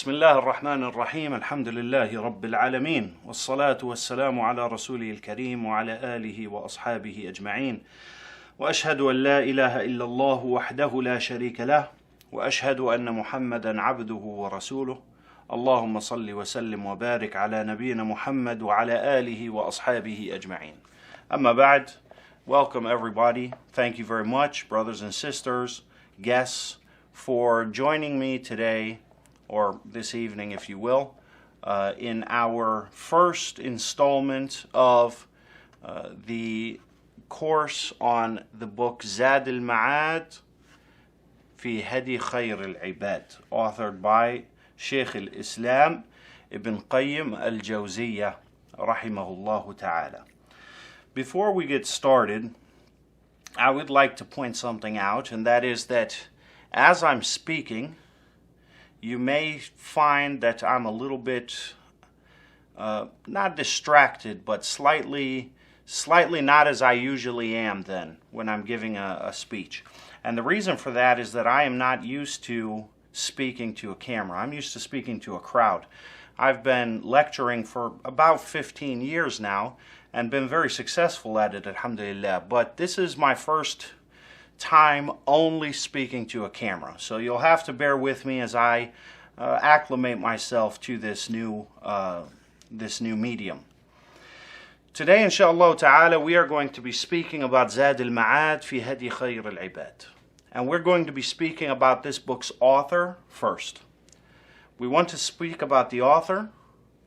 بسم الله الرحمن الرحيم الحمد لله رب العالمين والصلاة والسلام على رسوله الكريم وعلى آله وأصحابه أجمعين وأشهد أن لا إله إلا الله وحده لا شريك له وأشهد أن محمدا عبده ورسوله اللهم صل وسلم وبارك على نبينا محمد وعلى آله وأصحابه أجمعين. أما بعد, welcome everybody. Thank you very much, brothers and sisters, guests, for joining me today, or this evening if you will, in our first installment of the course on the book Zadul-Ma'ad fi Hadi Khayr al-Ibad, authored by Shaykh al-Islam Ibn Qayyim al-Jawziyya rahimahullah ta'ala. Before we get started, I would like to point something out, and that is that as I'm speaking, you may find that I'm a little bit not distracted, but slightly not as I usually am then when I'm giving a speech. And the reason for that is that I am not used to speaking to a camera. I'm used to speaking to a crowd. I've been lecturing for about 15 years now and been very successful at it, alhamdulillah. But this is my first time only speaking to a camera. So you'll have to bear with me as I acclimate myself to this new medium. Today, inshallah ta'ala, we are going to be speaking about Zadul-Ma'ad fi Hadi Khayr al-Ibad. And we're going to be speaking about this book's author first. We want to speak about the author,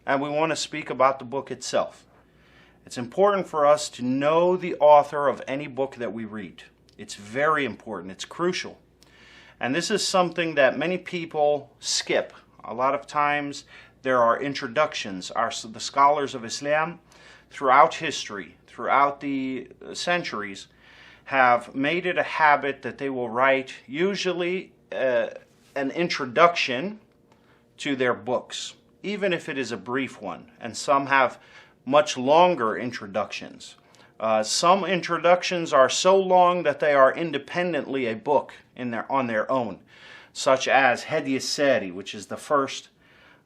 and we want to speak about the book itself. It's important for us to know the author of any book that we read. It's very important. It's crucial. And this is something that many people skip. A lot of times there are introductions. The scholars of Islam throughout history, throughout the centuries, have made it a habit that they will write usually an introduction to their books, even if it is a brief one. And some have much longer introductions. Some introductions are so long that they are independently a book on their own, such as Hadi al-Sari, which is the first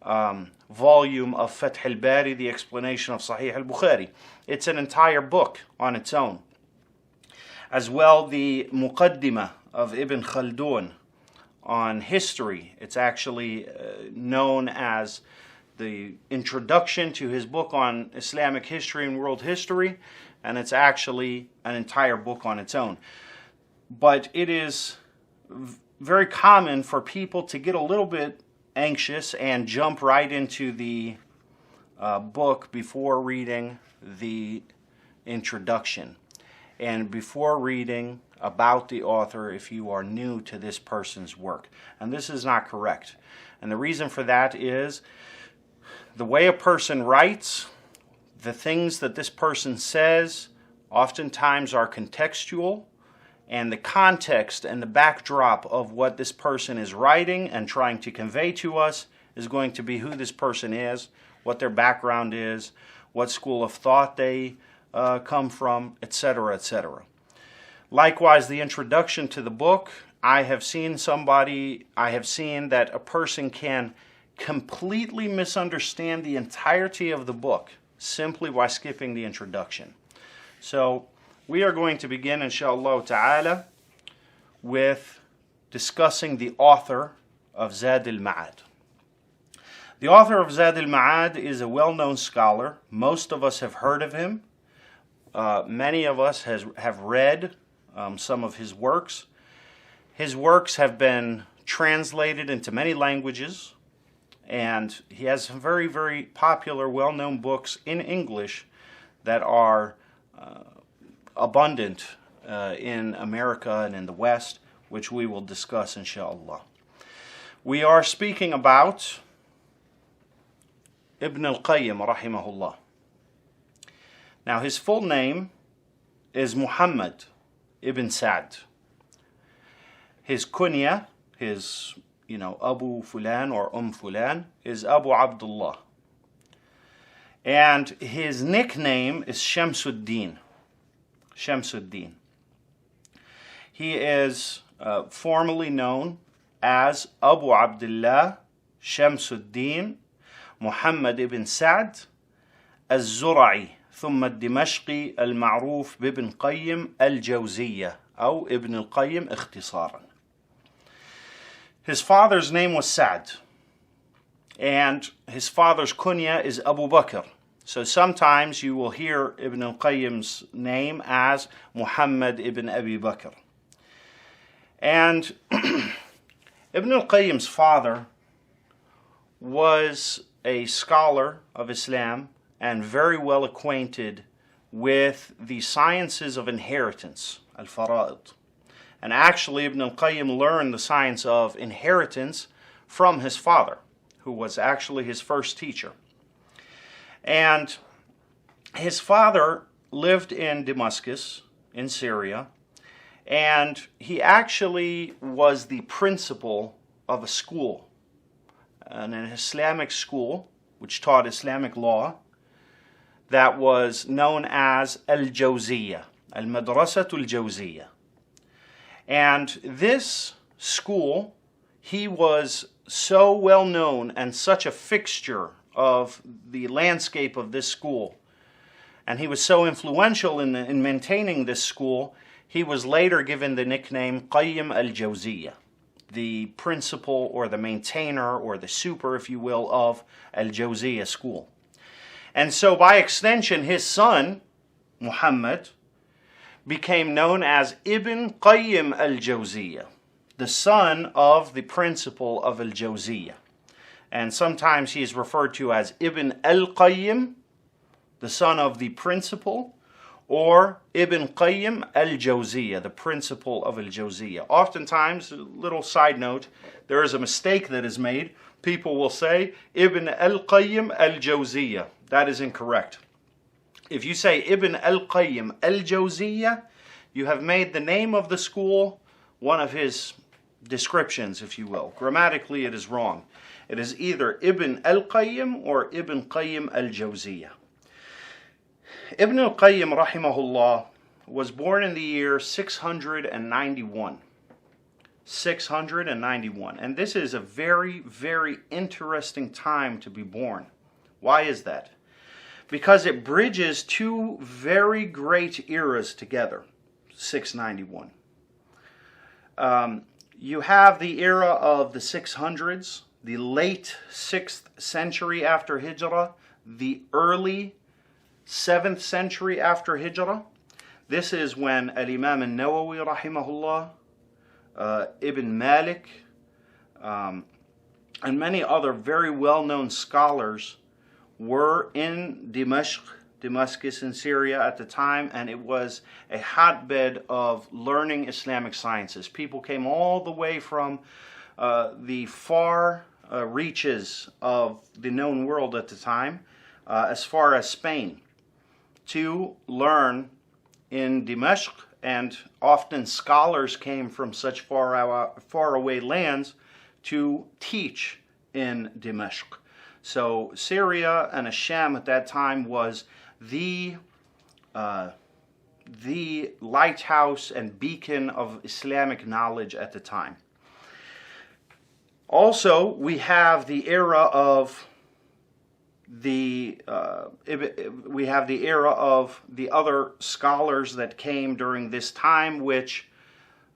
volume of Fath al-Bari, the explanation of Sahih al-Bukhari. It's an entire book on its own. As well, the Muqaddimah of Ibn Khaldun on history. It's actually known as the introduction to his book on Islamic history and world history, and it's actually an entire book on its own. But it is very common for people to get a little bit anxious and jump right into the book before reading the introduction and before reading about the author if you are new to this person's work. And this is not correct. And the reason for that is the way a person writes, the things that this person says oftentimes are contextual, and the context and the backdrop of what this person is writing and trying to convey to us is going to be who this person is, what their background is, what school of thought they come from, etc., etc. Likewise, the introduction to the book, I have seen that a person can completely misunderstand the entirety of the book simply by skipping the introduction. So we are going to begin, inshallah ta'ala, with discussing the author of Zadul-Ma'ad. The author of Zadul-Ma'ad is a well-known scholar. Most of us have heard of him. Many of us have read some of his works. His works have been translated into many languages, and he has some very, very popular, well-known books in English that are abundant in America and in the West, which we will discuss, inshallah. We are speaking about Ibn Al-Qayyim, rahimahullah. Now, his full name is Muhammad ibn Sa'd. His kunya, his Abu Fulan or Fulan, is Abu Abdullah. And his nickname is Shamsuddin. Shamsuddin. He is formally known as Abu Abdullah Shamsuddin Muhammad ibn Sa'd الزرعي ثم الدمشقي المعروف بابن قيم الجوزية أو ابن القيم اختصارا. His father's name was Sa'd, and his father's kunya is Abu Bakr. So sometimes you will hear Ibn al-Qayyim's name as Muhammad ibn Abi Bakr. And Ibn al-Qayyim's father was a scholar of Islam and very well acquainted with the sciences of inheritance, al-fara'id. And actually Ibn al-Qayyim learned the science of inheritance from his father, who was actually his first teacher. And his father lived in Damascus, in Syria, and he actually was the principal of a school, an Islamic school, which taught Islamic law, that was known as Al-Jawziyah, Al-Madrasatul Jawziyah. And this school, he was so well known and such a fixture of the landscape of this school, and he was so influential in maintaining this school, he was later given the nickname Qayyim al-Jawziyah, the principal or the maintainer or the super, if you will, of al-Jawziyah school. And so by extension, his son, Muhammad, became known as Ibn Qayyim al-Jawziyah, the son of the principal of al-Jawziyah. And sometimes he is referred to as Ibn al-Qayyim, the son of the principal, or Ibn Qayyim al-Jawziyah, the principal of al-Jawziyah. Oftentimes, a little side note, there is a mistake that is made. People will say Ibn al-Qayyim al-Jawziyah. That is incorrect. If you say Ibn al-Qayyim al-Jawziyah, you have made the name of the school one of his descriptions, if you will. Grammatically, it is wrong. It is either Ibn al-Qayyim or Ibn Qayyim al-Jawziyah. Ibn al-Qayyim, rahimahullah, was born in the year 691. 691. And this is a very, very interesting time to be born. Why is that? Because it bridges two very great eras together, 691. You have the era of the 600s, the late 6th century after Hijrah, the early 7th century after Hijrah. This is when Al-Imam al-Nawawi, rahimahullah, Ibn Malik, and many other very well-known scholars were in Damascus in Syria at the time, and it was a hotbed of learning Islamic sciences. People came all the way from the far reaches of the known world at the time, as far as Spain, to learn in Damascus, and often scholars came from such far away lands to teach in Damascus. So Syria and Asham at that time was the lighthouse and beacon of Islamic knowledge at the time. Also, we have the era of the other scholars that came during this time, which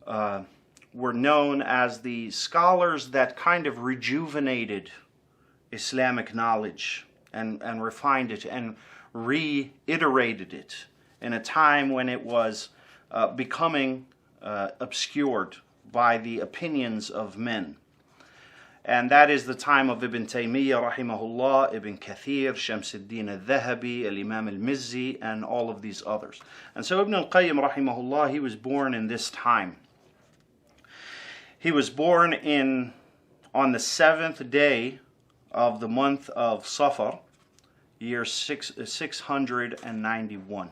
were known as the scholars that kind of rejuvenated Islamic knowledge and refined it and reiterated it in a time when it was becoming obscured by the opinions of men. And that is the time of Ibn Taymiyyah, rahimahullah, Ibn Kathir, Shamsuddin al-Dhahabi, Al-Imam al-Mizzi, and all of these others. And so Ibn al-Qayyim, rahimahullah, he was born in this time. He was born on the 7th day of the month of Safar, year 691.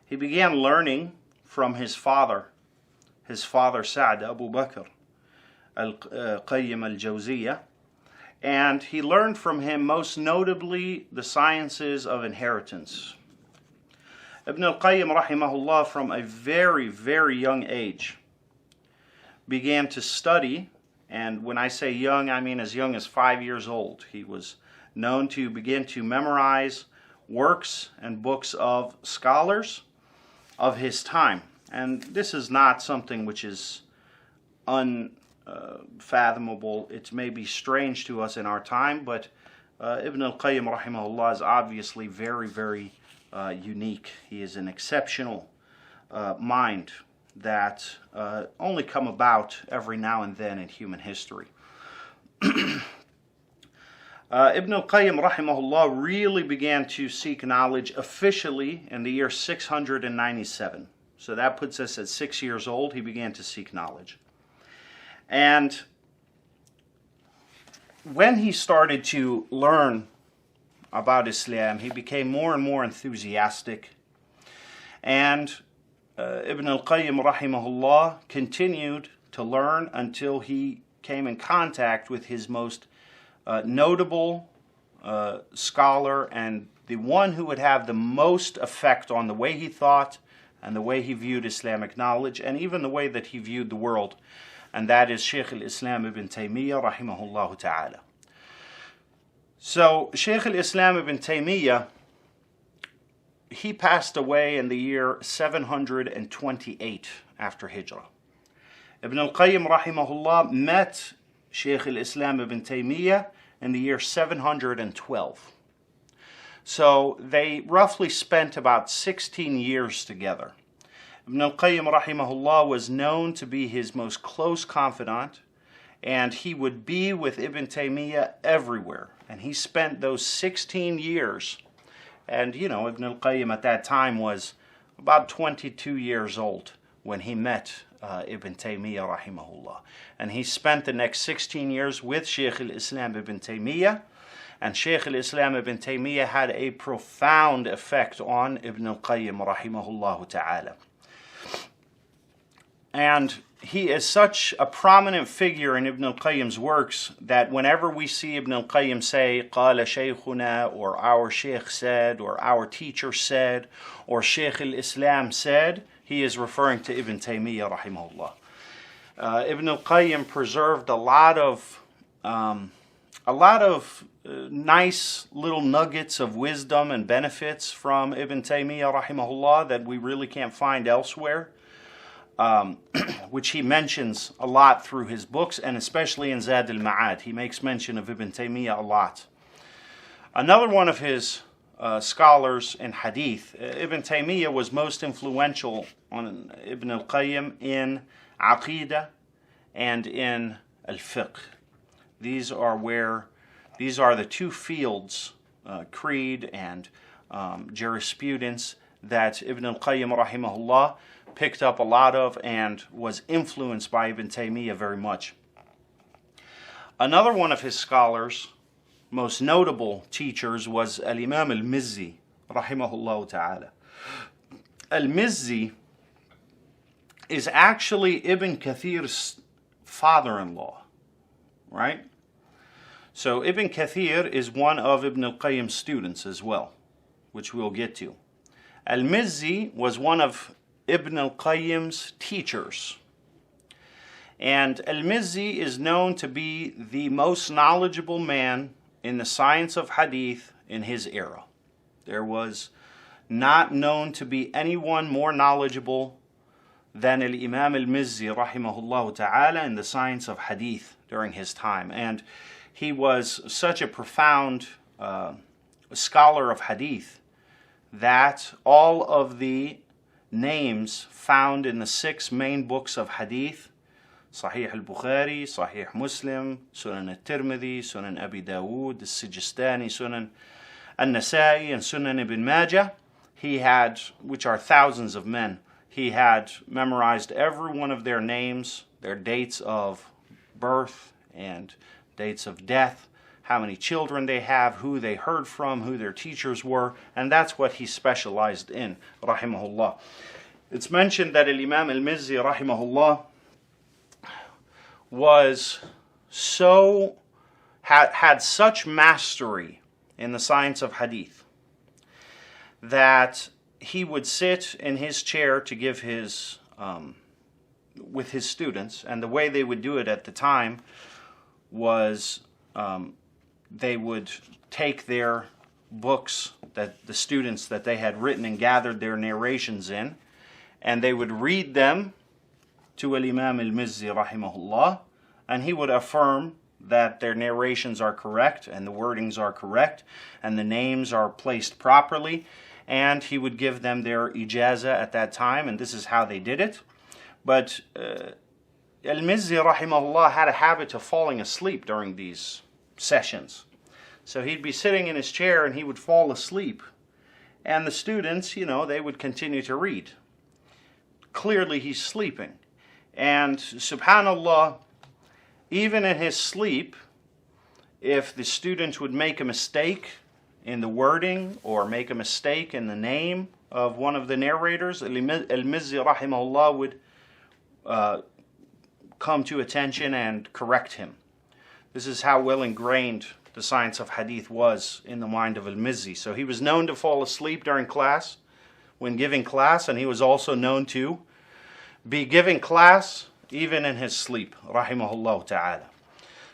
He began learning from his father Sa'd, Abu Bakr, Al-Qayyim al-Jawziyah, and he learned from him most notably the sciences of inheritance. Ibn al-Qayyim, rahimahullah, from a very, very young age began to study And when I say young, I mean as young as 5 years old. He was known to begin to memorize works and books of scholars of his time. And this is not something which is unfathomable. It may be strange to us in our time, but Ibn Al-Qayyim rahimahullah is obviously very, very unique. He is an exceptional mind that only come about every now and then in human history. Ibn Al-Qayyim rahimahullah really began to seek knowledge officially in the year 697. So that puts us at 6 years old. He began to seek knowledge. And when he started to learn about Islam, he became more and more enthusiastic. And Ibn Al-Qayyim rahimahullah continued to learn until he came in contact with his most notable scholar, and the one who would have the most effect on the way he thought and the way he viewed Islamic knowledge and even the way that he viewed the world, and that is Shaykh al-Islam ibn Taymiyyah rahimahullah ta'ala. So Shaykh al-Islam ibn Taymiyyah, he passed away in the year 728 after Hijrah. Ibn al-Qayyim rahimahullah met Shaykh al-Islam ibn Taymiyyah in the year 712. So they roughly spent about 16 years together. Ibn al-Qayyim rahimahullah was known to be his most close confidant, and he would be with Ibn Taymiyyah everywhere. And he spent those 16 years, and you know, Ibn al-Qayyim at that time was about 22 years old when he met Ibn Taymiyyah rahimahullah. And he spent the next 16 years with Shaykh al-Islam ibn Taymiyyah, and Shaykh al-Islam ibn Taymiyyah had a profound effect on Ibn al-Qayyim rahimahullah ta'ala. And he is such a prominent figure in Ibn al-Qayyim's works that whenever we see Ibn al-Qayyim say, قَالَ شَيْخُنَا, or our Shaykh said, or our teacher said, or Shaykh al-Islam said, he is referring to Ibn Taymiyyah rahimahullah. Ibn al-Qayyim preserved a lot of nice little nuggets of wisdom and benefits from Ibn Taymiyyah rahimahullah that we really can't find elsewhere, which he mentions a lot through his books, and especially in Zadul-Ma'ad. He makes mention of Ibn Taymiyyah a lot. Another one of his scholars in hadith, Ibn Taymiyyah was most influential on Ibn al-Qayyim in Aqidah and in al-Fiqh. These are the two fields, creed and jurisprudence, that Ibn al-Qayyim rahimahullah picked up a lot of and was influenced by Ibn Taymiyyah very much. Another one of his scholars, most notable teachers, was Al-Imam al-Mizzi rahimahullah ta'ala. Al-Mizzi is actually Ibn Kathir's father-in-law, right? So Ibn Kathir is one of Ibn al-Qayyim's students as well, which we'll get to. Al-Mizzi was one of Ibn al-Qayyim's teachers. And Al-Mizzi is known to be the most knowledgeable man in the science of hadith in his era. There was not known to be anyone more knowledgeable than Al-Imam al-Mizzi rahimahullah ta'ala in the science of hadith during his time. And he was such a profound scholar of hadith that all of the names found in the 6 main books of hadith, Sahih al-Bukhari, Sahih Muslim, Sunan al-Tirmidhi, Sunan Abi Dawood, al-Sijistani, Sunan al-Nasa'i, and Sunan ibn Majah, he had, which are thousands of men, he had memorized every one of their names, their dates of birth and dates of death, how many children they have, who they heard from, who their teachers were, and that's what he specialized in, rahimahullah. It's mentioned that Imam al-Mizzi, rahimahullah, had such mastery in the science of hadith that he would sit in his chair to give his with his students, and the way they would do it at the time was they would take their books, that the students that they had written and gathered their narrations in, and they would read them to Al-Imam Al-Mizzi rahimahullah, and he would affirm that their narrations are correct and the wordings are correct and the names are placed properly, and he would give them their ijaza at that time, and this is how they did it. But Al-Mizzi rahimahullah had a habit of falling asleep during these sessions. So he'd be sitting in his chair and he would fall asleep, and the students, they would continue to read. Clearly he's sleeping. And subhanallah, even in his sleep, if the student would make a mistake in the wording or make a mistake in the name of one of the narrators, Al-Mizzi rahimahullah would come to attention and correct him. This is how well ingrained the science of hadith was in the mind of Al-Mizzi. So he was known to fall asleep during class, when giving class, and he was also known to be giving class even in his sleep, rahimahullah ta'ala.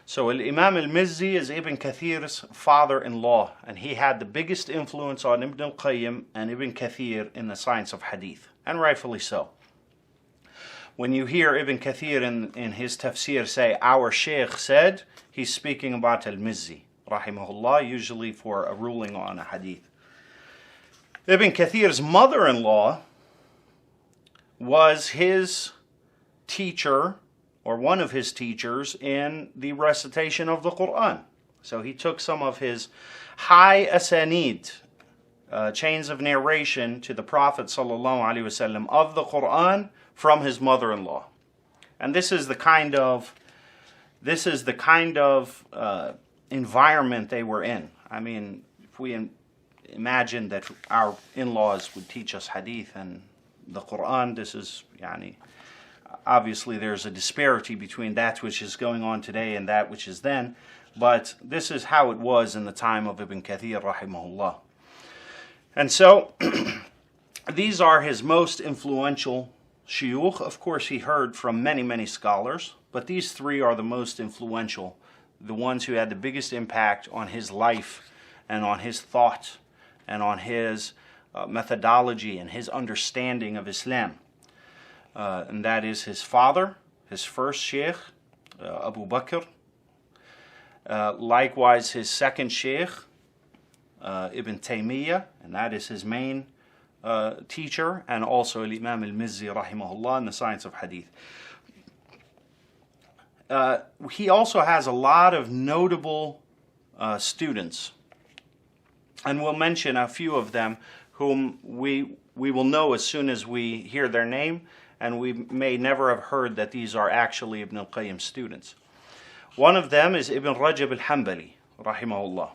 So Al-Imam Al-Mizzi is Ibn Kathir's father-in-law, and he had the biggest influence on Ibn Al-Qayyim and Ibn Kathir in the science of hadith, and rightfully so. When you hear Ibn Kathir in his tafsir say, our Shaykh said, he's speaking about Al-Mizzi, rahimahullah, usually for a ruling on a hadith. Ibn Kathir's mother-in-law was his teacher, or one of his teachers, in the recitation of the Quran. So he took some of his high asanid, chains of narration to the Prophet ﷺ of the Quran from his mother-in-law. And this is the kind of environment they were in. I mean, if we imagine that our in-laws would teach us hadith and the Quran, this is, obviously there's a disparity between that which is going on today and that which is then, but this is how it was in the time of Ibn Kathir rahimahullah. And so, these are his most influential shuyukh. Of course, he heard from many, many scholars, but these three are the most influential, the ones who had the biggest impact on his life and on his thought and on his methodology and his understanding of Islam. And that is his father, his first sheikh, Abu Bakr. Likewise, his second sheikh, Ibn Taymiyyah, and that is his main teacher, and also Imam Al-Mizzi rahimahullah in the science of hadith. He also has a lot of notable students, and we'll mention a few of them whom we will know as soon as we hear their name, and we may never have heard that these are actually Ibn al-Qayyim's students. One of them is Ibn Rajab al-Hanbali, rahimahullah.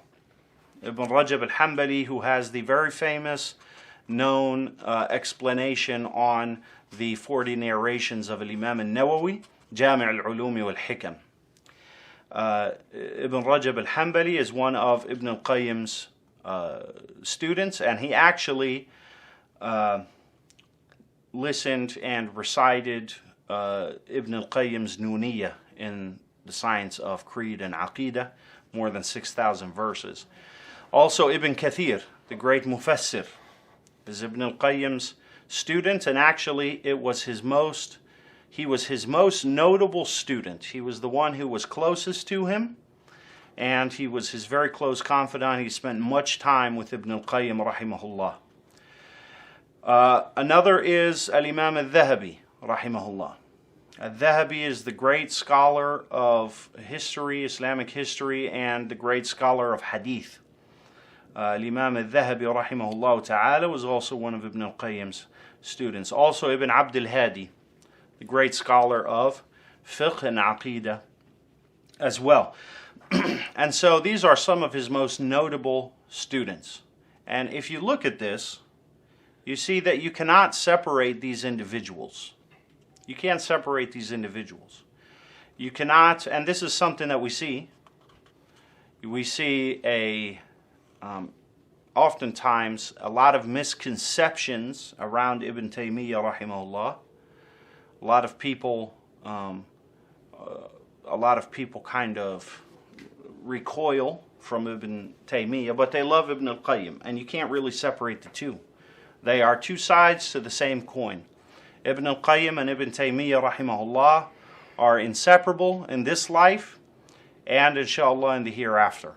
Ibn Rajab al-Hanbali, who has the very famous, known explanation on the 40 narrations of Imam al-Nawawi, Jami' al-Ulumi wal-Hikam. Ibn Rajab al-Hanbali is one of Ibn al-Qayyim's students, and he actually listened and recited Ibn al-Qayyim's Nuniyah in the science of Creed and Aqidah, more than 6,000 verses. Also Ibn Kathir, the great Mufassir, is Ibn al-Qayyim's student, and actually he was his most notable student. He was the one who was closest to him, and he was his very close confidant. He spent much time with Ibn al-Qayyim rahimahullah. Another is Al-Imam al-Dhahabi rahimahullah. Al-Dhahabi is the great scholar of history, Islamic history, and the great scholar of hadith. Al-Imam al-Dhahabi rahimahullah ta'ala was also one of Ibn al-Qayyim's students. Also Ibn Abd al-Hadi, the great scholar of fiqh and aqidah as well. And so these are some of his most notable students. And if you look at this, you see that you cannot separate these individuals. You can't separate these individuals. You cannot, and this is something that we see. We see oftentimes a lot of misconceptions around Ibn Taymiyyah rahimahullah. A lot of people kind of recoil from Ibn Taymiyyah, but they love Ibn Al-Qayyim, and you can't really separate the two. They are two sides to the same coin. Ibn Al-Qayyim and Ibn Taymiyyah rahimahullah are inseparable in this life and inshallah in the hereafter.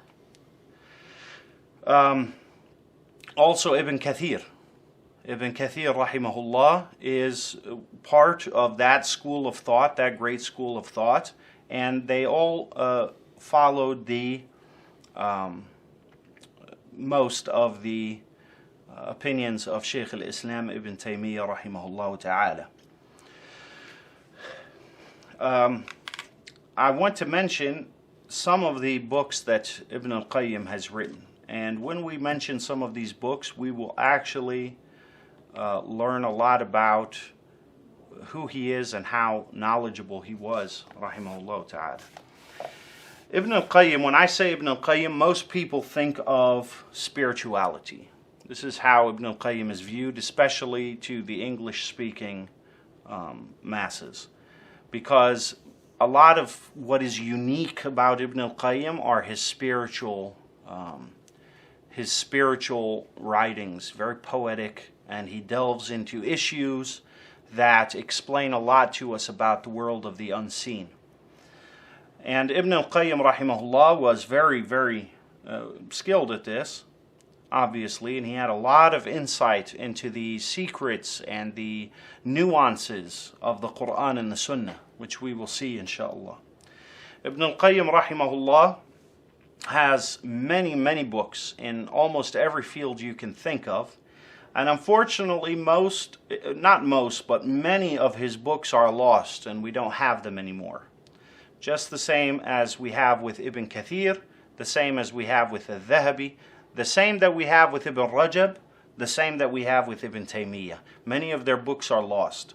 Also Ibn Kathir. Ibn Kathir rahimahullah is part of that school of thought, that great school of thought, and they all followed the most of the opinions of Shaykh al-Islam Ibn Taymiyyah rahimahullah ta'ala. I want to mention some of the books that Ibn al-Qayyim has written, and when we mention some of these books we will actually learn a lot about who he is and how knowledgeable he was rahimahullah ta'ala. Ibn al-Qayyim, when I say Ibn al-Qayyim, most people think of spirituality. This is how Ibn al-Qayyim is viewed, especially to the English-speaking masses. Because a lot of what is unique about Ibn al-Qayyim are his spiritual writings, very poetic, and he delves into issues that explain a lot to us about the world of the unseen. And Ibn al-Qayyim rahimahullah was very, very skilled at this, obviously, and he had a lot of insight into the secrets and the nuances of the Quran and the Sunnah, which we will see inshallah. Ibn al-Qayyim rahimahullah has many, many books in almost every field you can think of, and unfortunately many of his books are lost and we don't have them anymore. Just the same as we have with Ibn Kathir, the same as we have with Al-Dhahabi, the same that we have with Ibn Rajab, the same that we have with Ibn Taymiyyah. Many of their books are lost.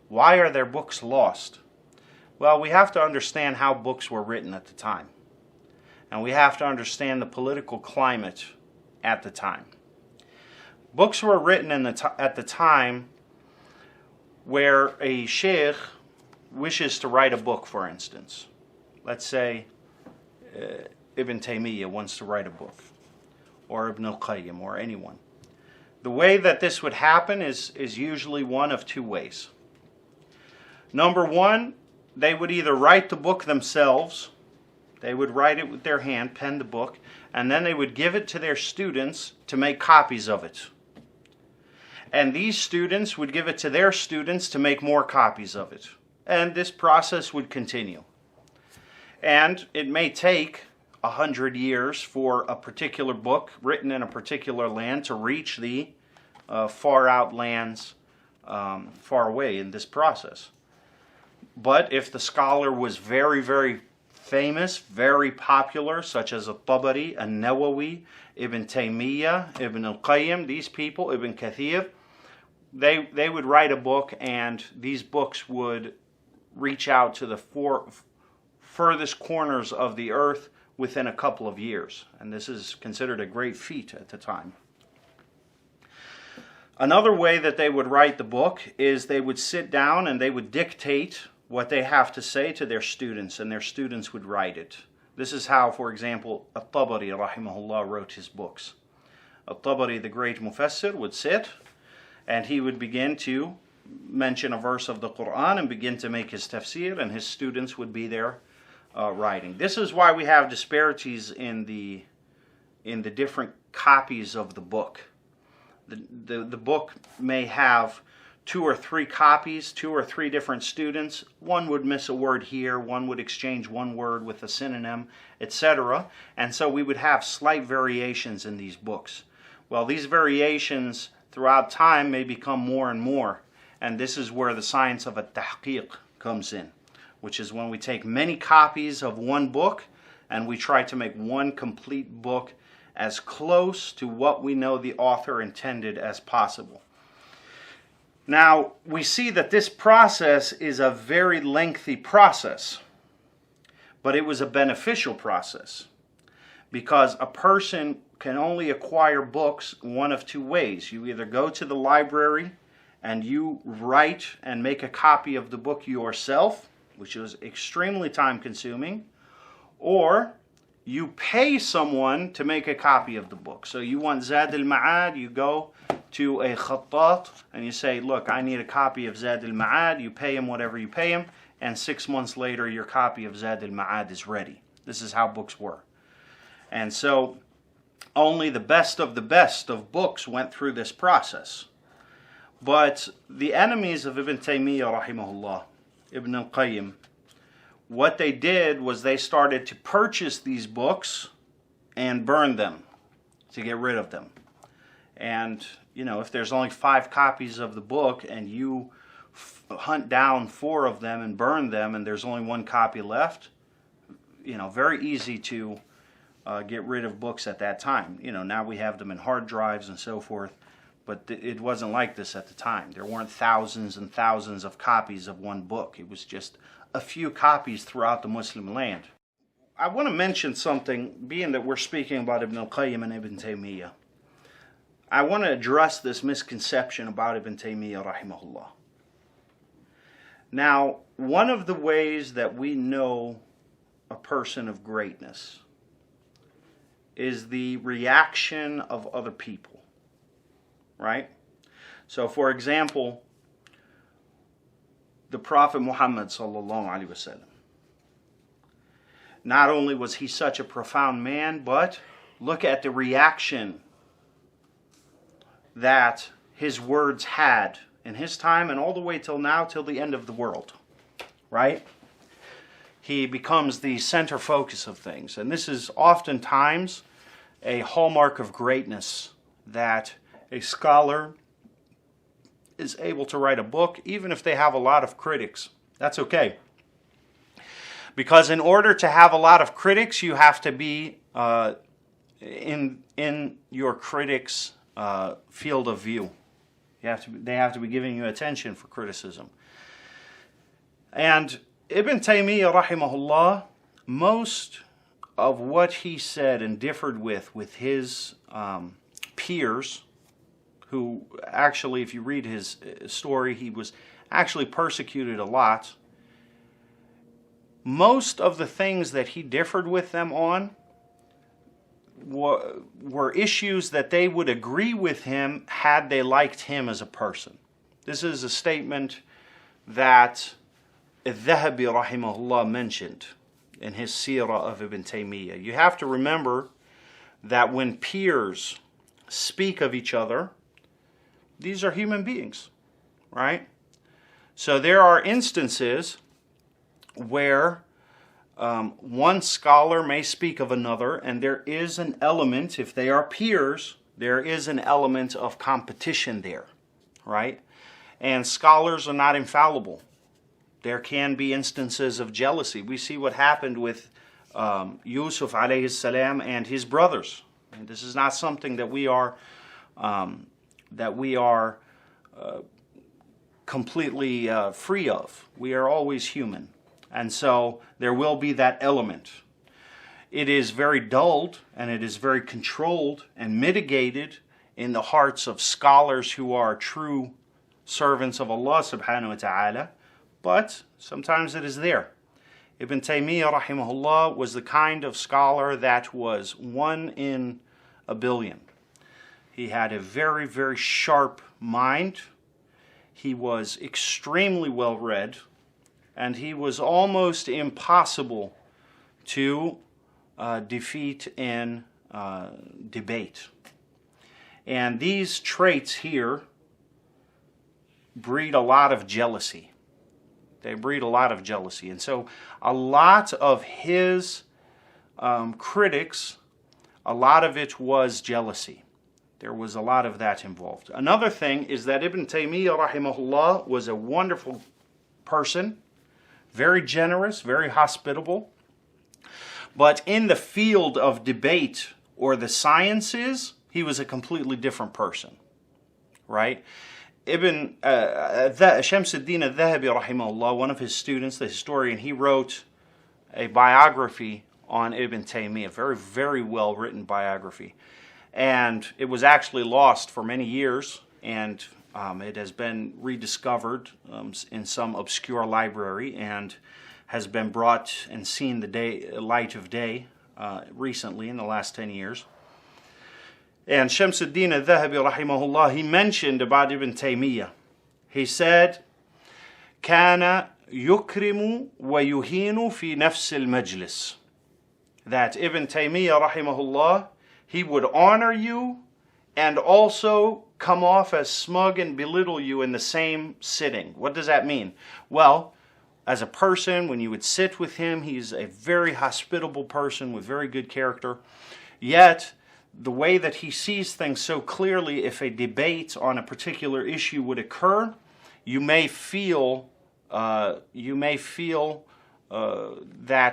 Why are their books lost? Well, we have to understand how books were written at the time. And we have to understand the political climate at the time. Books were written at the time where a sheikh wishes to write a book, for instance. Let's say Ibn Taymiyyah wants to write a book, or Ibn al-Qayyim, or anyone. The way that this would happen is usually one of two ways. Number one, they would either write the book themselves, they would write it with their hand, pen the book, and then they would give it to their students to make copies of it. And these students would give it to their students to make more copies of it. And this process would continue. And it may take 100 years for a particular book written in a particular land to reach the far out lands far away in this process. But if the scholar was very, very famous, very popular, such as Al-Tabari, An-Nawawi, Ibn Taymiyyah, Ibn al-Qayyim, these people, Ibn Kathir, they would write a book, and these books would reach out to the furthest corners of the earth within a couple of years. And this is considered a great feat at the time. Another way that they would write the book is they would sit down and they would dictate what they have to say to their students, and their students would write it. This is how, for example, Al-Tabari rahimahullah wrote his books. Al-Tabari, the great mufassir, would sit and he would begin to mention a verse of the Quran and begin to make his tafsir, and his students would be there writing. This is why we have disparities in the different copies of the book. The book may have 2 or 3 copies, 2 or 3 different students. One would miss a word here, one would exchange one word with a synonym, etc. And so we would have slight variations in these books. Well, these variations throughout time may become more and more. And this is where the science of at-tahqiq comes in, which is when we take many copies of one book and we try to make one complete book as close to what we know the author intended as possible. Now, we see that this process is a very lengthy process, but it was a beneficial process because a person can only acquire books one of 2 ways. You either go to the library and you write and make a copy of the book yourself, which is extremely time consuming, or you pay someone to make a copy of the book. So you want Zadul-Ma'ad, you go to a khattat and you say, look, I need a copy of Zadul-Ma'ad. You pay him whatever you pay him, and 6 months later your copy of Zadul-Ma'ad is ready. This is how books were. And so only the best of books went through this process. But the enemies of Ibn Taymiyyah rahimahullah, Ibn Al-Qayyim, what they did was they started to purchase these books and burn them to get rid of them. And, if there's only 5 copies of the book and you hunt down 4 of them and burn them and there's only 1 copy left, very easy to get rid of books at that time. Now we have them in hard drives and so forth, but it wasn't like this at the time. There weren't thousands and thousands of copies of one book. It was just a few copies throughout the Muslim land. I want to mention something, being that we're speaking about Ibn Al-Qayyim and Ibn Taymiyyah. I want to address this misconception about Ibn Taymiyyah rahimahullah. Now, one of the ways that we know a person of greatness is the reaction of other people, right? So, for example, the Prophet Muhammad sallallahu alaihi wasallam. Not only was he such a profound man, but look at the reaction that his words had in his time and all the way till now, till the end of the world, right? He becomes the center focus of things. And this is oftentimes a hallmark of greatness, that a scholar is able to write a book even if they have a lot of critics. That's okay. Because in order to have a lot of critics, you have to be in your critics' field of view. They have to be giving you attention for criticism. And Ibn Taymiyyah rahimahullah, most of what he said and differed with his peers, who actually, if you read his story, he was actually persecuted a lot. Most of the things that he differed with them on were issues that they would agree with him had they liked him as a person. This is a statement that Al-Dhahabi rahimahullah mentioned in his seerah of Ibn Taymiyyah. You have to remember that when peers speak of each other, these are human beings, right? So there are instances where one scholar may speak of another, and there is an element, if they are peers, there is an element of competition there, right? And scholars are not infallible. There can be instances of jealousy. We see what happened with Yusuf alayhi salam and his brothers. And this is not something that we are completely free of. We are always human. And so there will be that element. It is very dulled and it is very controlled and mitigated in the hearts of scholars who are true servants of Allah Subhanahu wa Ta'ala, but sometimes it is there. Ibn Taymiyyah rahimahullah was the kind of scholar that was 1 in a billion. He had a very, very sharp mind. He was extremely well read, and he was almost impossible to defeat in debate. And these traits here breed a lot of jealousy. They breed a lot of jealousy. And so a lot of his critics, a lot of it was jealousy. There was a lot of that involved. Another thing is that Ibn Taymiyyah rahimahullah was a wonderful person, very generous, very hospitable. But in the field of debate or the sciences, he was a completely different person, right? Shamsuddin al-Dhahabi rahimahullah, one of his students, the historian, he wrote a biography on Ibn Taymiyyah, very, very well written biography. And it was actually lost for many years, and It has been rediscovered in some obscure library and has been brought and seen the light of day recently in the last 10 years. And Shamsuddin al-Dhahabi rahimahullah, he mentioned about Ibn Taymiyyah. He said, كان يكرم ويهين في نفس المجلس. That Ibn Taymiyyah rahimahullah, he would honor you and also come off as smug and belittle you in the same sitting. What does that mean? Well, as a person, when you would sit with him, he's a very hospitable person with very good character. Yet, the way that he sees things so clearly, if a debate on a particular issue would occur, you may feel that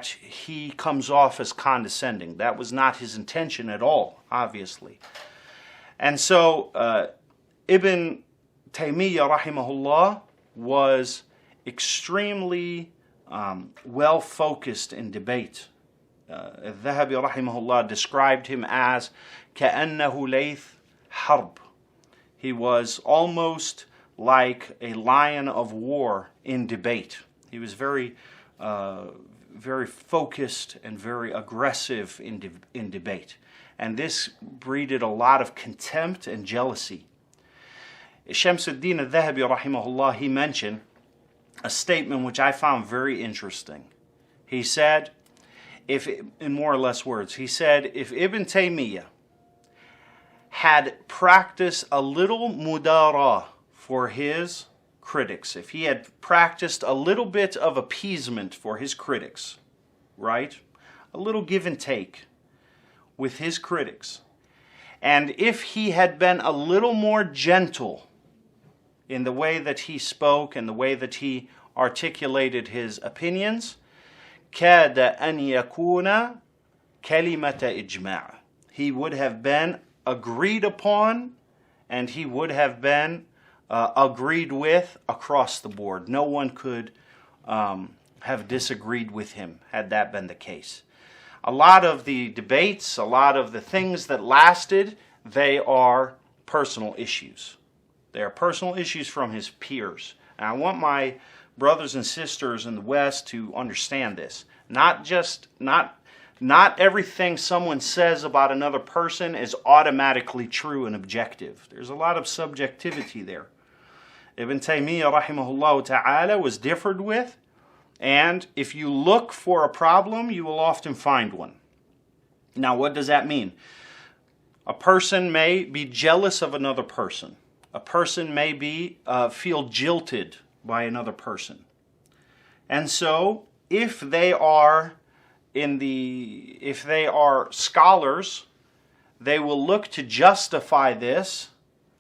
he comes off as condescending. That was not his intention at all, obviously. And so, Ibn Taymiyyah rahimahullah was extremely well-focused in debate. Al-Dhahabi rahimahullah described him as كَأَنَّهُ لَيْث حَرْب. He was almost like a lion of war in debate. He was very focused and very aggressive in debate. And this breeded a lot of contempt and jealousy. Shamsuddin al-Dhahabi rahimahullah, he mentioned a statement which I found very interesting. He said, in more or less words, he said, if Ibn Taymiyyah had practiced a little mudara for his critics, if he had practiced a little bit of appeasement for his critics, right? A little give and take with his critics, and if he had been a little more gentle in the way that he spoke and the way that he articulated his opinions, كَادَ أَنْ يَكُونَ كَلِمَةَ إِجْمَاعٍ. He would have been agreed upon and he would have been agreed with across the board. No one could have disagreed with him had that been the case. A lot of the debates, a lot of the things that lasted, they are personal issues. They are personal issues from his peers. And I want my brothers and sisters in the West to understand this. Not everything someone says about another person is automatically true and objective. There's a lot of subjectivity there. Ibn Taymiyyah rahimahullah ta'ala was differed with, and if you look for a problem, you will often find one. Now, what does that mean? A person may be jealous of another person. A person may feel jilted by another person. And so, if they are scholars, they will look to justify this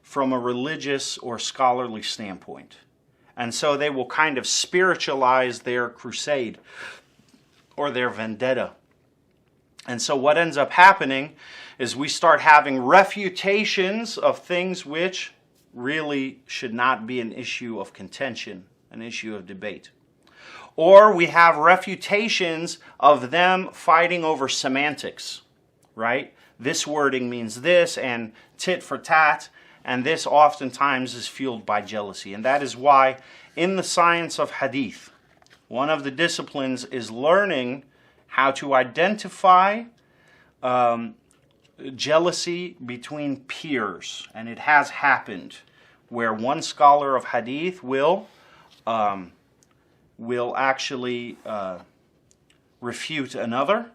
from a religious or scholarly standpoint. And so they will kind of spiritualize their crusade or their vendetta. And so what ends up happening is we start having refutations of things which really should not be an issue of contention, an issue of debate. Or we have refutations of them fighting over semantics, right? This wording means this, and tit for tat, and this oftentimes is fueled by jealousy. And that is why in the science of hadith, one of the disciplines is learning how to identify jealousy between peers. And it has happened where one scholar of hadith will actually refute another.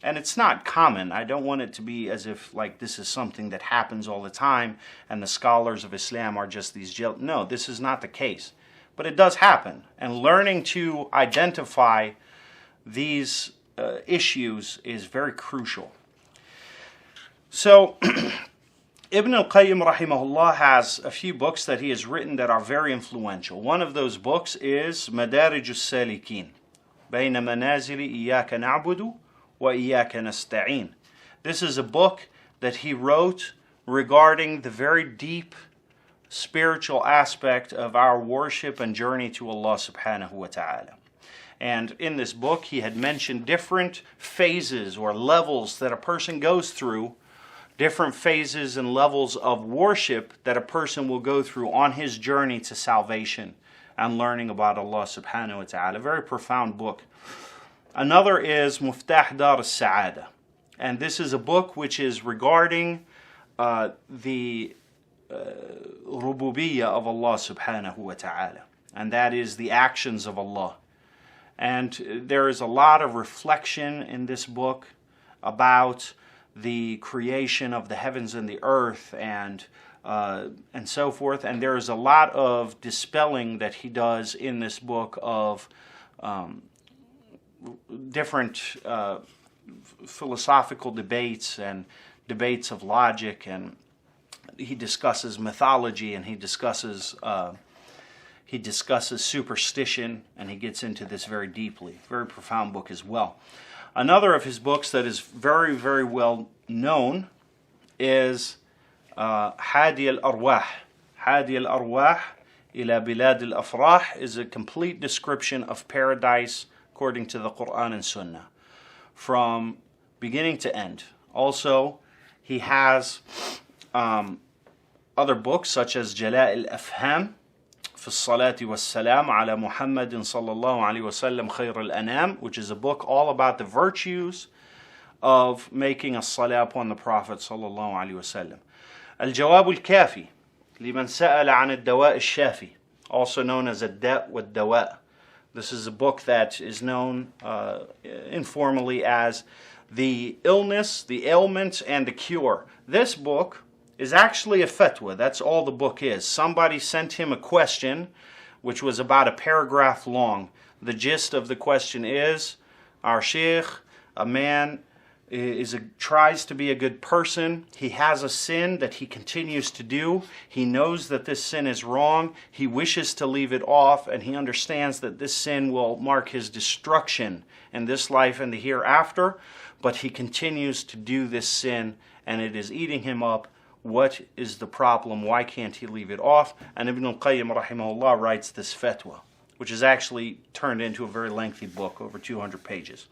And it's not common. I don't want it to be as if like this is something that happens all the time and the scholars of Islam are just these No, this is not the case. But it does happen. And learning to identify these issues is very crucial. So, Ibn Al-Qayyim rahimahullah has a few books that he has written that are very influential. One of those books is Madarij al-Salikin, بين منازل إياك نعبد وإياك نستعين. This is a book that he wrote regarding the very deep spiritual aspect of our worship and journey to Allah Subhanahu wa Ta'ala. And in this book he had mentioned different phases or levels that a person goes through different phases and levels of worship that a person will go through on his journey to salvation and learning about Allah subhanahu wa ta'ala. Very profound book. Another is Muftah Dar al-Sa'ada. And this is a book which is regarding the Rubia of Allah subhanahu wa ta'ala. And that is the actions of Allah. And there is a lot of reflection in this book about the creation of the heavens and the earth and so forth. And there is a lot of dispelling that he does in this book of different philosophical debates and debates of logic, and he discusses mythology, and he discusses superstition, and he gets into this very deeply. Very profound book as well. Another of his books that is very, very well known is Hadi al-Arwah. Hadi al-Arwah ila Bilad al-Afrah is a complete description of paradise according to the Quran and Sunnah, from beginning to end. Also, he has other books such as Jala' al-Afham في الصلاة والسلام على محمد صلى الله عليه وسلم خير الأنام, which is a book all about the virtues of making a salah upon the Prophet صلى الله عليه وسلم. الجواب الكافي لمن سأل عن الدواء الشافي, also known as الداء والدواء. This is a book that is known informally as the illness, the ailment, and the cure. This book is actually a fatwa. That's all the book is. Somebody sent him a question which was about a paragraph long. The gist of the question is, our sheikh, a man tries to be a good person. He has a sin that he continues to do. He knows that this sin is wrong. He wishes to leave it off, and he understands that this sin will mark his destruction in this life and the hereafter, but he continues to do this sin, and it is eating him up. What is the problem? Why can't he leave it off? And Ibn Al-Qayyim rahimahullah writes this fatwa, which is actually turned into a very lengthy book, over 200 pages.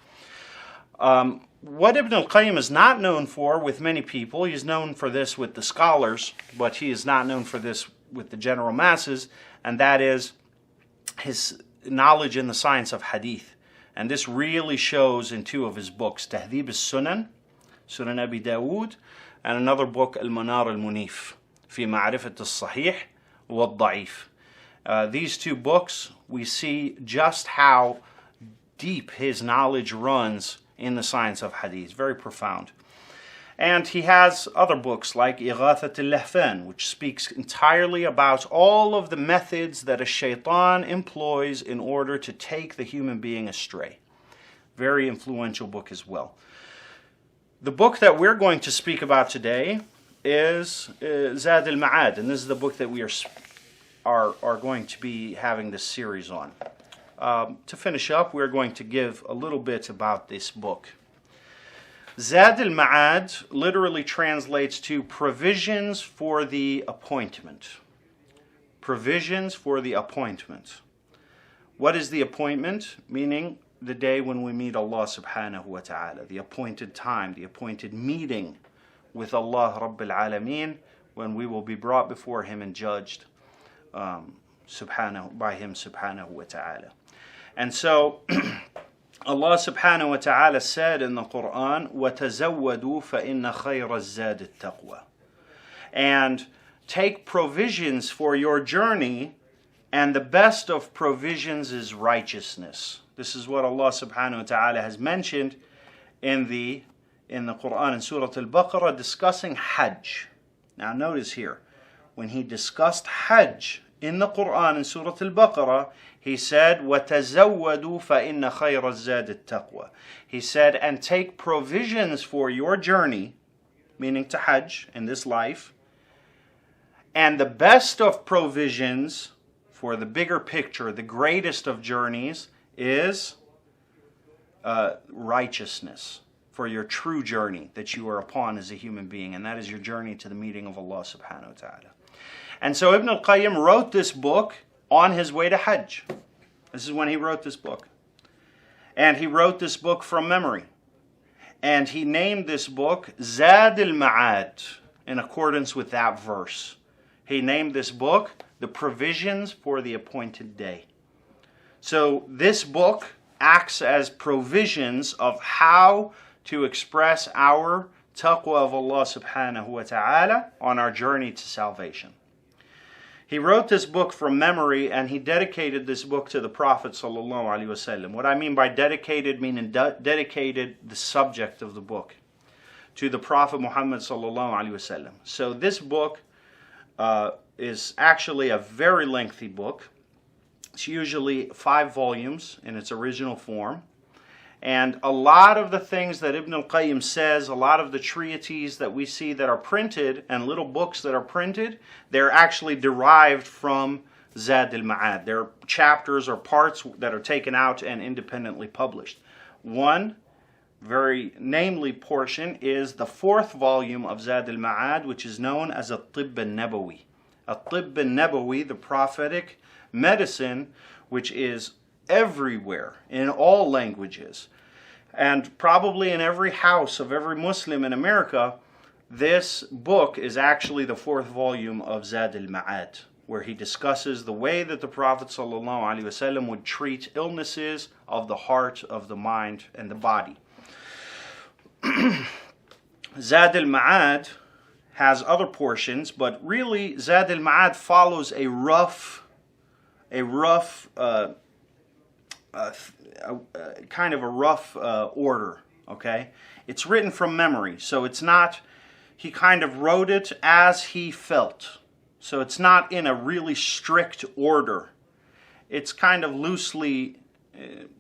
What Ibn Al-Qayyim is not known for with many people, he's known for this with the scholars, but he is not known for this with the general masses, and that is his knowledge in the science of hadith. And this really shows in two of his books, Tahdhib al-Sunan, Sunan Abi Dawood, and another book, Al-Manar al-Munif, fi Ma'rifat al-Sahih wa al-Da'if. These two books, we see just how deep his knowledge runs in the science of hadith. Very profound. And he has other books like Ighathat al-Lahfan, which speaks entirely about all of the methods that a shaitan employs in order to take the human being astray. Very influential book as well. The book that we're going to speak about today is Zadul-Ma'ad, and this is the book that we are going to be having this series on. To finish up, we're going to give a little bit about this book. Zadul-Ma'ad literally translates to provisions for the appointment. Provisions for the appointment. What is the appointment? Meaning the day when we meet Allah subhanahu wa ta'ala, the appointed time, the appointed meeting with Allah Rabbil Alameen, when we will be brought before Him and judged by Him subhanahu wa ta'ala. And so Allah subhanahu wa ta'ala said in the Quran, وَتَزَوَّدُوا فَإِنَّ خَيْرَ الزَّادِ التَّقْوَى. And take provisions for your journey, and the best of provisions is righteousness. This is what Allah subhanahu wa ta'ala has mentioned in the Quran in Surah Al-Baqarah discussing Hajj. Now notice here, when He discussed Hajj in the Quran in Surah Al-Baqarah, He said, وَتَزَوَّدُوا فَإِنَّ خَيْرَ الزَّادِ التَّقْوَى. He said, and take provisions for your journey, meaning to Hajj in this life, and the best of provisions for the bigger picture, the greatest of journeys, is righteousness for your true journey that you are upon as a human being, and that is your journey to the meeting of Allah subhanahu wa ta'ala. And so Ibn Al-Qayyim wrote this book on his way to Hajj. This is when he wrote this book. And he wrote this book from memory. And he named this book Zadul-Ma'ad in accordance with that verse. He named this book The Provisions for the Appointed Day. So this book acts as provisions of how to express our taqwa of Allah Subhanahu wa Ta'ala on our journey to salvation. He wrote this book from memory, and he dedicated this book to the Prophet Sallallahu Alaihi Wasallam. What I mean by dedicated, meaning dedicated the subject of the book to the Prophet Muhammad Sallallahu Alaihi Wasallam. So this book is actually a very lengthy book. It's usually 5 volumes in its original form. And a lot of the things that Ibn Al-Qayyim says, a lot of the treatises that we see that are printed and little books that are printed, they're actually derived from Zadul-Ma'ad. They're chapters or parts that are taken out and independently published. One very namely portion is the 4th volume of Zadul-Ma'ad, which is known as At-Tibb An-Nabawi. At-Tibb An-Nabawi, the Prophetic Medicine, which is everywhere in all languages, and probably in every house of every Muslim in America. This book is actually the 4th volume of Zadul-Ma'ad, where he discusses the way that the Prophet ﷺ would treat illnesses of the heart, of the mind, and the body. Zadul-Ma'ad has other portions, but really Zadul-Ma'ad follows a rough order, okay? It's written from memory, so it's not, he kind of wrote it as he felt. So it's not in a really strict order. It's kind of loosely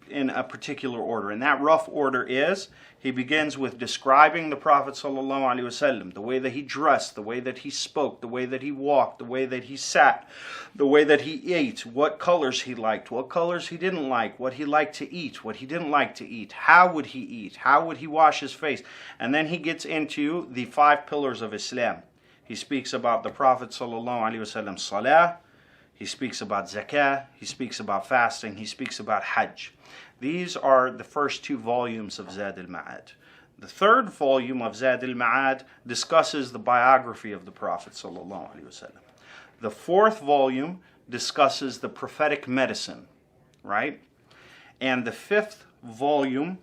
in a particular order. And that rough order is, he begins with describing the Prophet ﷺ, the way that he dressed, the way that he spoke, the way that he walked, the way that he sat, the way that he ate, what colors he liked, what colors he didn't like, what he liked to eat, what he didn't like to eat, how would he eat, how would he wash his face. And then he gets into the 5 pillars of Islam. He speaks about the Prophet ﷺ salah, he speaks about zakah, he speaks about fasting, he speaks about Hajj. These are the first 2 volumes of Zadul-Ma'ad. The 3rd volume of Zadul-Ma'ad discusses the biography of the Prophet ﷺ. The 4th volume discusses the Prophetic Medicine, right? And the 5th volume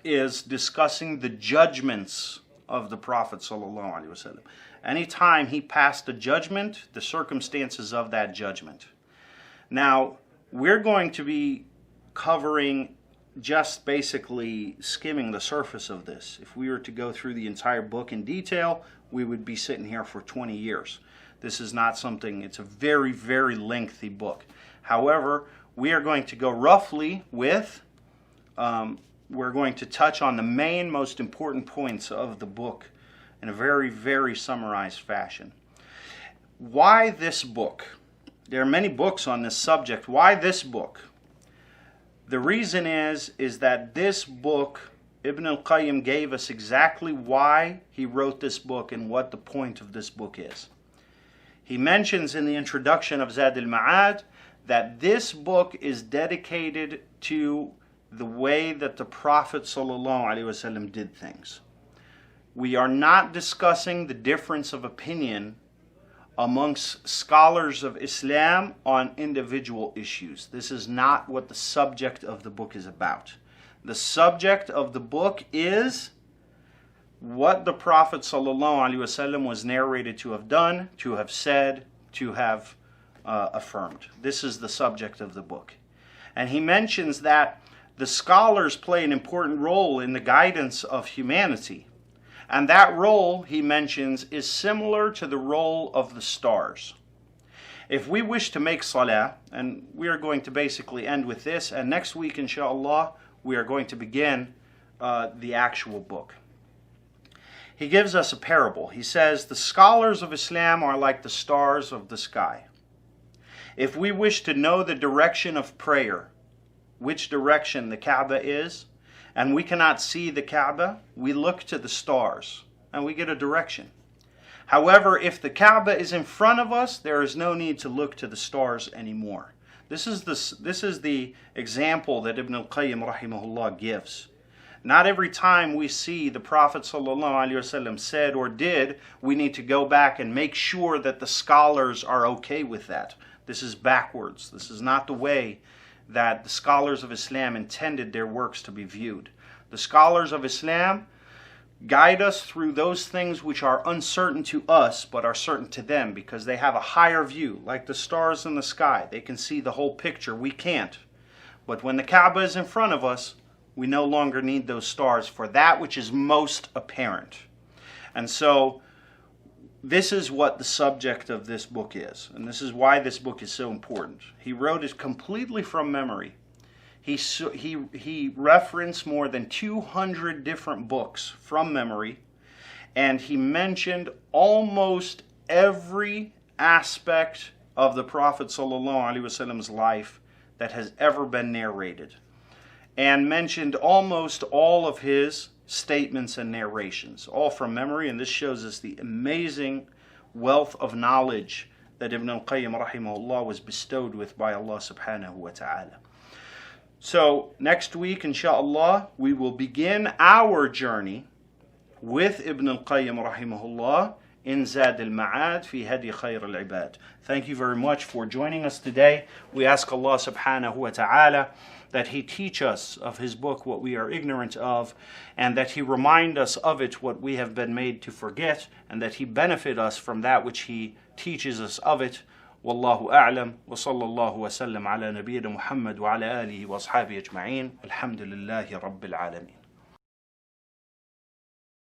is discussing the judgments of the Prophet ﷺ. Anytime he passed a judgment, the circumstances of that judgment. Now, we're going to be covering just basically skimming the surface of this. If we were to go through the entire book in detail, we would be sitting here for 20 years. This is not something, it's a very, very lengthy book. However, we are going to go roughly with, we're going to touch on the main, most important points of the book in a very, very summarized fashion. Why this book? There are many books on this subject. Why this book? The reason is that this book, Ibn Al-Qayyim gave us exactly why he wrote this book and what the point of this book is. He mentions in the introduction of Zadul-Ma'ad that this book is dedicated to the way that the Prophet ﷺ did things. We are not discussing the difference of opinion amongst scholars of Islam on individual issues. This is not what the subject of the book is about. The subject of the book is what the Prophet ﷺ was narrated to have done, to have said, to have affirmed. This is the subject of the book. And he mentions that the scholars play an important role in the guidance of humanity. And that role, he mentions, is similar to the role of the stars. If we wish to make salah, and we are going to basically end with this, and next week, inshallah, we are going to begin the actual book. He gives us a parable. He says, the scholars of Islam are like the stars of the sky. If we wish to know the direction of prayer, which direction the Kaaba is, and we cannot see the Kaaba, we look to the stars and we get a direction. However, if the Kaaba is in front of us, there is no need to look to the stars anymore. This is the example that Ibn Al-Qayyim rahimahullah gives. Not every time we see the Prophet ﷺ said or did, we need to go back and make sure that the scholars are okay with that. This is backwards. This is not the way that the scholars of Islam intended their works to be viewed. The scholars of Islam guide us through those things which are uncertain to us but are certain to them, because they have a higher view, like the stars in the sky. They can see the whole picture. We can't. But when the Kaaba is in front of us, we no longer need those stars for that which is most apparent. And so this is what the subject of this book is, and this is why this book is so important. He wrote it completely from memory. He referenced more than 200 different books from memory, and he mentioned almost every aspect of the Prophet ﷺ's life that has ever been narrated, and mentioned almost all of his statements and narrations, all from memory. And this shows us the amazing wealth of knowledge that Ibn Al-Qayyim rahimahullah was bestowed with by Allah Subhanahu wa Ta'ala. So next week, inshaAllah, we will begin our journey with Ibn Al-Qayyim rahimahullah in Zadul-Ma'ad fi Hadi Khayr al-Ibad. Thank you very much for joining us today. We ask Allah Subhanahu wa Ta'ala that He teach us of His book what we are ignorant of, and that He remind us of it what we have been made to forget, and that He benefit us from that which He teaches us of it. Wallahu a'lam, wa sallallahu wa sallam ala nabiyyina Muhammad wa ala alihi wa ashabihi ajma'in. Alhamdulillahi rabbil alamin.